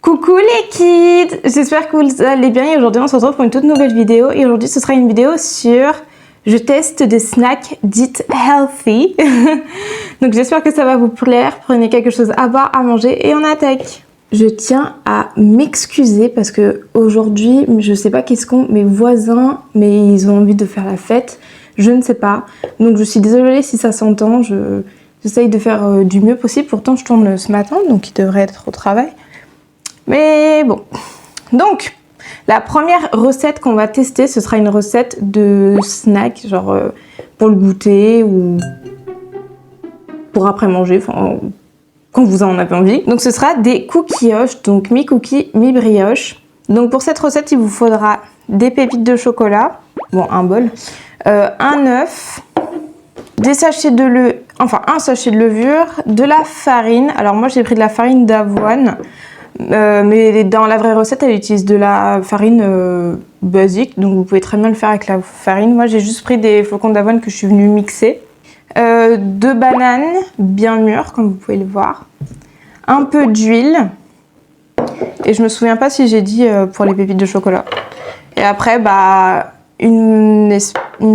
Coucou les kids, j'espère que vous allez bien et aujourd'hui on se retrouve pour une toute nouvelle vidéo et aujourd'hui ce sera une vidéo sur je teste des snacks dites healthy. Donc j'espère que ça va vous plaire, prenez quelque chose à boire, à manger et on attaque. Je tiens à m'excuser parce que aujourd'hui je sais pas qu'est-ce qu'ont mes voisins mais ils ont envie de faire la fête, je ne sais pas. Donc je suis désolée si ça s'entend, j'essaye de faire du mieux possible, pourtant je tourne ce matin donc il devrait être au travail. Mais bon, donc la première recette qu'on va tester, ce sera une recette de snack, genre pour le goûter ou pour après manger, enfin quand vous en avez envie. Donc ce sera des cookieoches, donc mi-cookie, mi-brioche. Donc pour cette recette, il vous faudra des pépites de chocolat, bon un bol, un œuf, des sachets de levure, enfin un sachet de levure, de la farine. Alors moi j'ai pris de la farine d'avoine. Mais dans la vraie recette, elle utilise de la farine basique, donc vous pouvez très bien le faire avec la farine. Moi, j'ai juste pris des flocons d'avoine que je suis venue mixer. 2 bananes bien mûres, comme vous pouvez le voir. Un peu d'huile. Et je me souviens pas si j'ai dit pour les pépites de chocolat. Et après, bah, une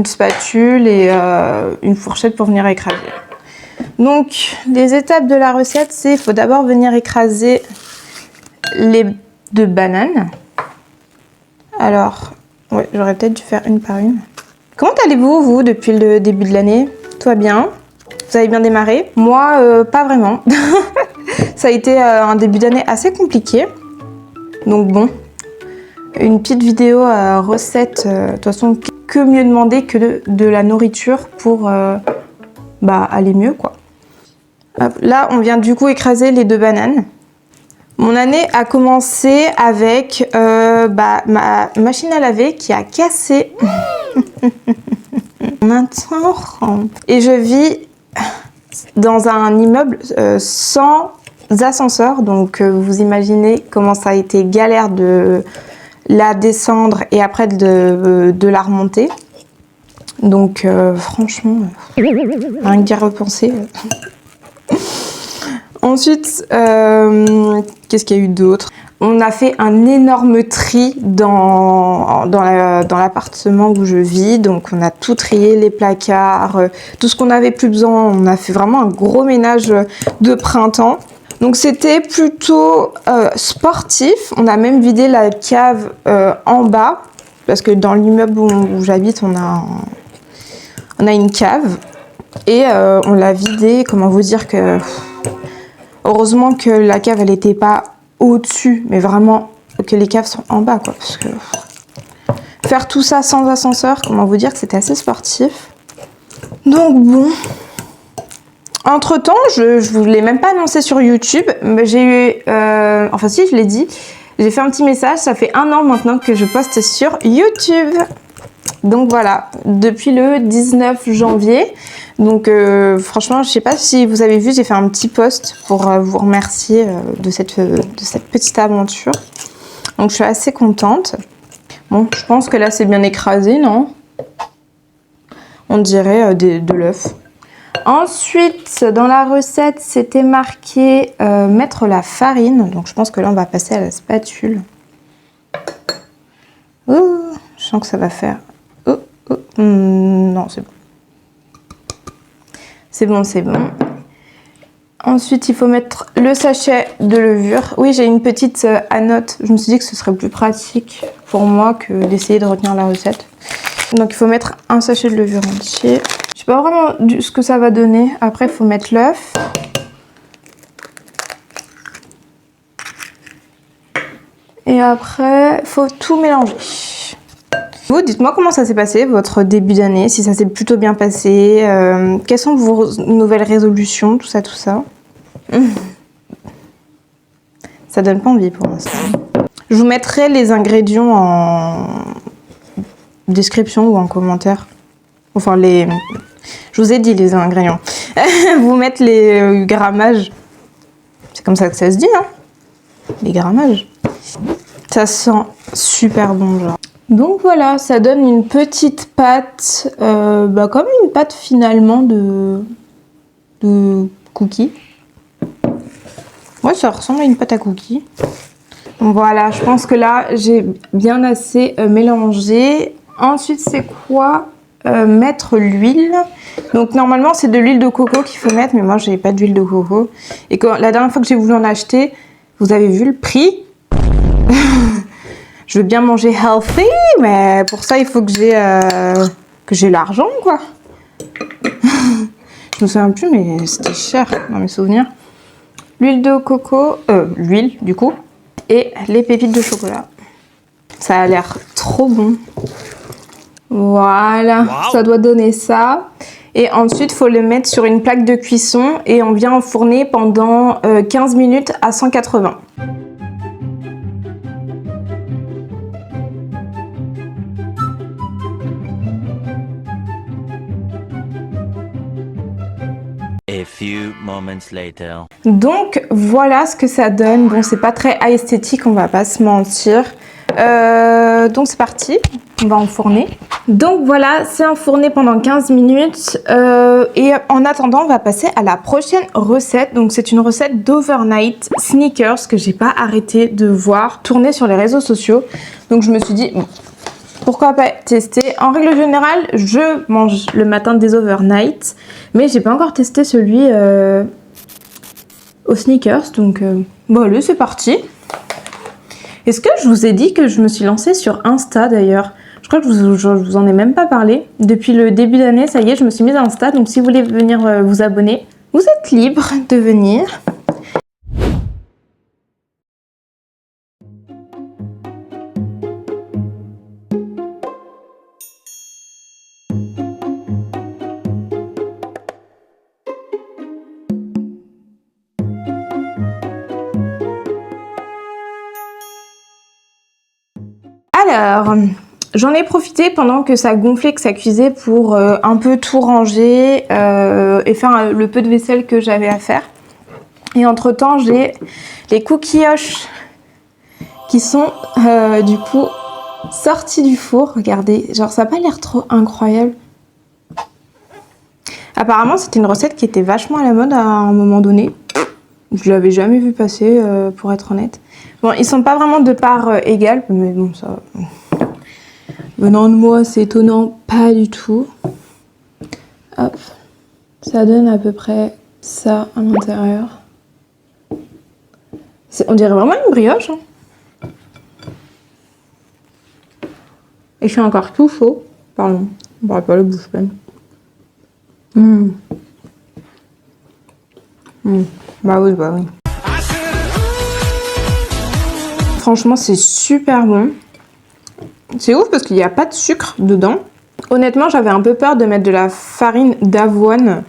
spatule et une fourchette pour venir écraser. Donc, les étapes de la recette, c'est qu'il faut d'abord venir écraser les 2 bananes. Alors, ouais, j'aurais peut-être dû faire une par une. Comment allez-vous, vous, depuis le début de l'année? Tout va bien? Vous avez bien démarré? Moi, pas vraiment. Ça a été un début d'année assez compliqué. Donc bon, une petite vidéo recette. De toute façon, que mieux demander que de la nourriture pour aller mieux, quoi. Hop, là, on vient du coup écraser les 2 bananes. Mon année a commencé avec ma machine à laver qui a cassé. Maintenant, et je vis dans un immeuble sans ascenseur, donc vous imaginez comment ça a été galère de la descendre et après de la remonter. Donc franchement, rien que d'y repenser. Ensuite, qu'est-ce qu'il y a eu d'autre? On a fait un énorme tri dans l'appartement où je vis. Donc on a tout trié, les placards, tout ce qu'on n'avait plus besoin. On a fait vraiment un gros ménage de printemps. Donc c'était plutôt sportif. On a même vidé la cave en bas. Parce que dans l'immeuble où j'habite, on a une cave. Et on l'a vidée, comment vous dire que... Heureusement que la cave, elle n'était pas au-dessus, mais vraiment que les caves sont en bas, quoi. Parce que faire tout ça sans ascenseur, comment vous dire que c'était assez sportif. Donc bon. Entre-temps, je ne vous l'ai même pas annoncé sur YouTube, mais j'ai eu... enfin si, je l'ai dit. J'ai fait un petit message, ça fait 1 an maintenant que je poste sur YouTube. Donc voilà, depuis le 19 janvier. Donc franchement, je sais pas si vous avez vu, j'ai fait un petit post pour vous remercier de cette petite aventure. Donc je suis assez contente. Bon, je pense que là c'est bien écrasé, non? On dirait de l'œuf. Ensuite, dans la recette, c'était marqué mettre la farine. Donc je pense que là on va passer à la spatule. Ouh, je sens que ça va faire... non, c'est bon. C'est bon, c'est bon. Ensuite, il faut mettre le sachet de levure. Oui, j'ai une petite annote. Je me suis dit que ce serait plus pratique pour moi que d'essayer de retenir la recette. Donc, il faut mettre un sachet de levure entier. Je sais pas vraiment ce que ça va donner. Après, il faut mettre l'œuf. Et après, il faut tout mélanger. Vous, dites-moi comment ça s'est passé, votre début d'année, si ça s'est plutôt bien passé, quelles sont vos nouvelles résolutions, tout ça, tout ça. Ça donne pas envie pour l'instant. Je vous mettrai les ingrédients en description ou en commentaire. Enfin, je vous ai dit les ingrédients. Vous mettre les grammages. C'est comme ça que ça se dit, hein? Les grammages. Ça sent super bon, genre. Donc voilà, ça donne une petite pâte, comme une pâte finalement de cookies. Ouais, ça ressemble à une pâte à cookies. Voilà, je pense que là, j'ai bien assez mélangé. Ensuite, c'est quoi? Mettre l'huile. Donc normalement, c'est de l'huile de coco qu'il faut mettre, mais moi, j'ai pas d'huile de coco. Et quand, la dernière fois que j'ai voulu en acheter, vous avez vu le prix? Je veux bien manger healthy, mais pour ça, il faut que j'ai l'argent, quoi. Je me souviens plus, mais c'était cher dans mes souvenirs. L'huile de coco, l'huile du coup, et les pépites de chocolat. Ça a l'air trop bon. Voilà, wow. Ça doit donner ça. Et ensuite, il faut le mettre sur une plaque de cuisson et on vient enfourner pendant 15 minutes à 180. A few moments later. Donc voilà ce que ça donne. Bon, c'est pas très esthétique, on va pas se mentir. Donc c'est parti, on va enfourner. Donc voilà, c'est enfourné pendant 15 minutes. Et en attendant, on va passer à la prochaine recette. Donc c'est une recette d'overnight sneakers que j'ai pas arrêté de voir tourner sur les réseaux sociaux. Donc je me suis dit, bon, pourquoi pas tester? En règle générale, je mange le matin des overnight, mais j'ai pas encore testé celui aux sneakers. Donc bon, allez, c'est parti. Est-ce que je vous ai dit que je me suis lancée sur Insta d'ailleurs? Je crois que je vous en ai même pas parlé. Depuis le début d'année, ça y est, je me suis mise à Insta. Donc si vous voulez venir vous abonner, vous êtes libre de venir. Alors, j'en ai profité pendant que ça gonflait, que ça cuisait pour un peu tout ranger et faire le peu de vaisselle que j'avais à faire. Et entre temps, j'ai les coquilloches qui sont du coup sortis du four. Regardez, genre ça n'a pas l'air trop incroyable. Apparemment, c'était une recette qui était vachement à la mode à un moment donné. Je l'avais jamais vu passer, pour être honnête. Bon, ils sont pas vraiment de part égale, mais bon, ça... Venant de moi, c'est étonnant, pas du tout. Hop, ça donne à peu près ça à l'intérieur. On dirait vraiment une brioche. Hein. Et je suis encore tout chaud. Pardon, on pourrait pas le bouche pleine. Bah oui, bah oui. Franchement, c'est super bon. C'est ouf parce qu'il n'y a pas de sucre dedans. Honnêtement, j'avais un peu peur de mettre de la farine d'avoine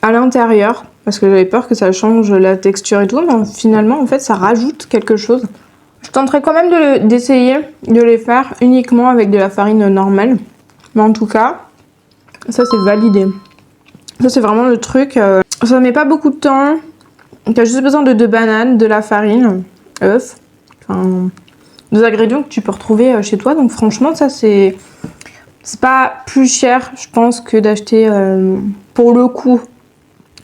à l'intérieur parce que j'avais peur que ça change la texture et tout. Mais finalement, en fait, ça rajoute quelque chose. Je tenterai quand même d'essayer de les faire uniquement avec de la farine normale. Mais en tout cas, ça c'est validé. Ça c'est vraiment le truc. Ça met pas beaucoup de temps. Tu as juste besoin de 2 bananes, de la farine, œufs. Enfin, des ingrédients que tu peux retrouver chez toi. Donc franchement, ça c'est pas plus cher, je pense, que d'acheter pour le coup,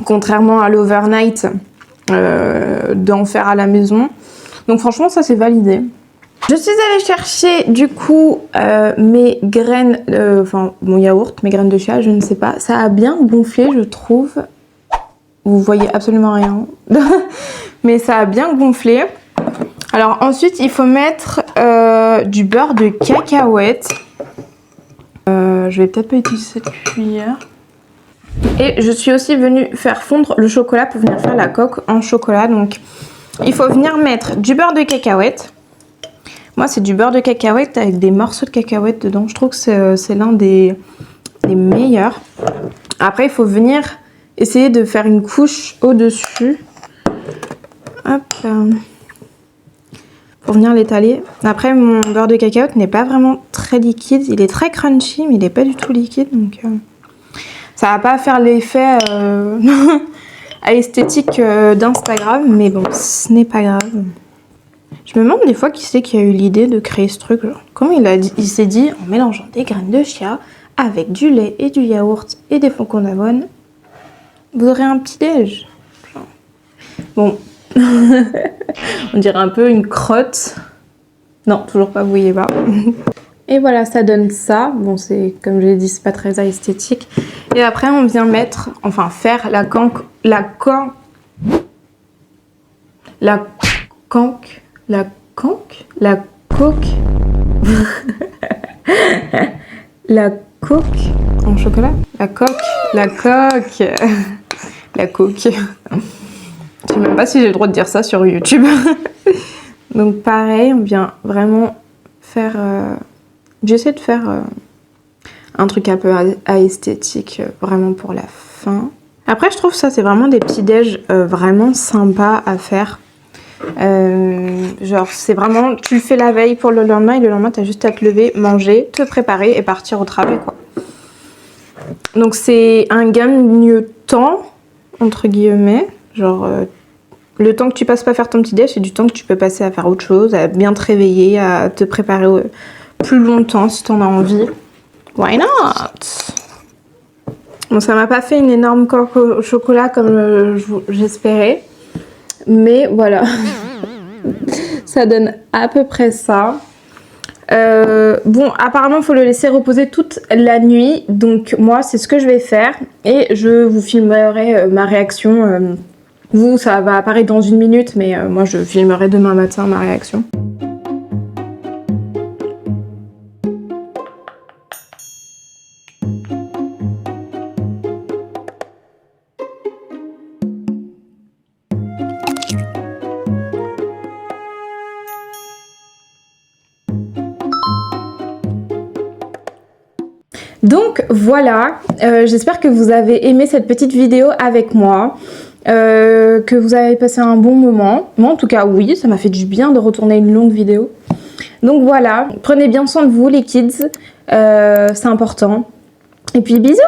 contrairement à l'overnight, d'en faire à la maison. Donc franchement, ça c'est validé. Je suis allée chercher du coup mes graines, enfin mon yaourt, mes graines de chia, je ne sais pas. Ça a bien gonflé, je trouve. Vous voyez absolument rien. Mais ça a bien gonflé. Alors ensuite, il faut mettre du beurre de cacahuète. Je vais peut-être pas utiliser cette cuillère. Et je suis aussi venue faire fondre le chocolat pour venir faire la coque en chocolat. Donc il faut venir mettre du beurre de cacahuète. Moi, c'est du beurre de cacahuète avec des morceaux de cacahuète dedans. Je trouve que c'est l'un des meilleurs. Après, il faut venir essayer de faire une couche au-dessus. Hop. Pour venir l'étaler. Après, mon beurre de cacahuète n'est pas vraiment très liquide. Il est très crunchy, mais il n'est pas du tout liquide. Donc, ça va pas faire l'effet esthétique d'Instagram. Mais bon, ce n'est pas grave. Je me demande des fois qui c'est qui a eu l'idée de créer ce truc. Genre, comment il s'est dit, en mélangeant des graines de chia avec du lait et du yaourt et des flocons d'avoine, vous aurez un petit déj. Bon, on dirait un peu une crotte. Non, toujours pas, vous voyez pas. Et voilà, ça donne ça. Bon, c'est comme je l'ai dit, c'est pas très esthétique. Et après, on vient mettre, enfin faire la coque, la coque, la coque en chocolat. La coque. La coque. Je sais même pas si j'ai le droit de dire ça sur YouTube. Donc pareil, on vient vraiment faire... J'essaie de faire un truc un peu esthétique, vraiment pour la fin. Après, je trouve ça, c'est vraiment des petits déj vraiment sympas à faire. Genre, c'est vraiment, tu le fais la veille pour le lendemain et le lendemain, t'as juste à te lever, manger, te préparer et partir au travail, quoi. Donc, c'est un gain de temps, entre guillemets. Genre, le temps que tu passes pas à faire ton petit déj, c'est du temps que tu peux passer à faire autre chose, à bien te réveiller, à te préparer plus longtemps si t'en as envie. Why not? Bon, ça m'a pas fait une énorme coque au chocolat comme j'espérais. Mais voilà. Ça donne à peu près ça. Bon, apparemment, il faut le laisser reposer toute la nuit. Donc, moi, c'est ce que je vais faire. Et je vous filmerai ma réaction. Vous, ça va apparaître dans 1 minute. Mais moi, je filmerai demain matin ma réaction. Donc voilà, j'espère que vous avez aimé cette petite vidéo avec moi, que vous avez passé un bon moment. Moi en tout cas oui, ça m'a fait du bien de retourner une longue vidéo. Donc voilà, prenez bien soin de vous les kids, c'est important. Et puis bisous!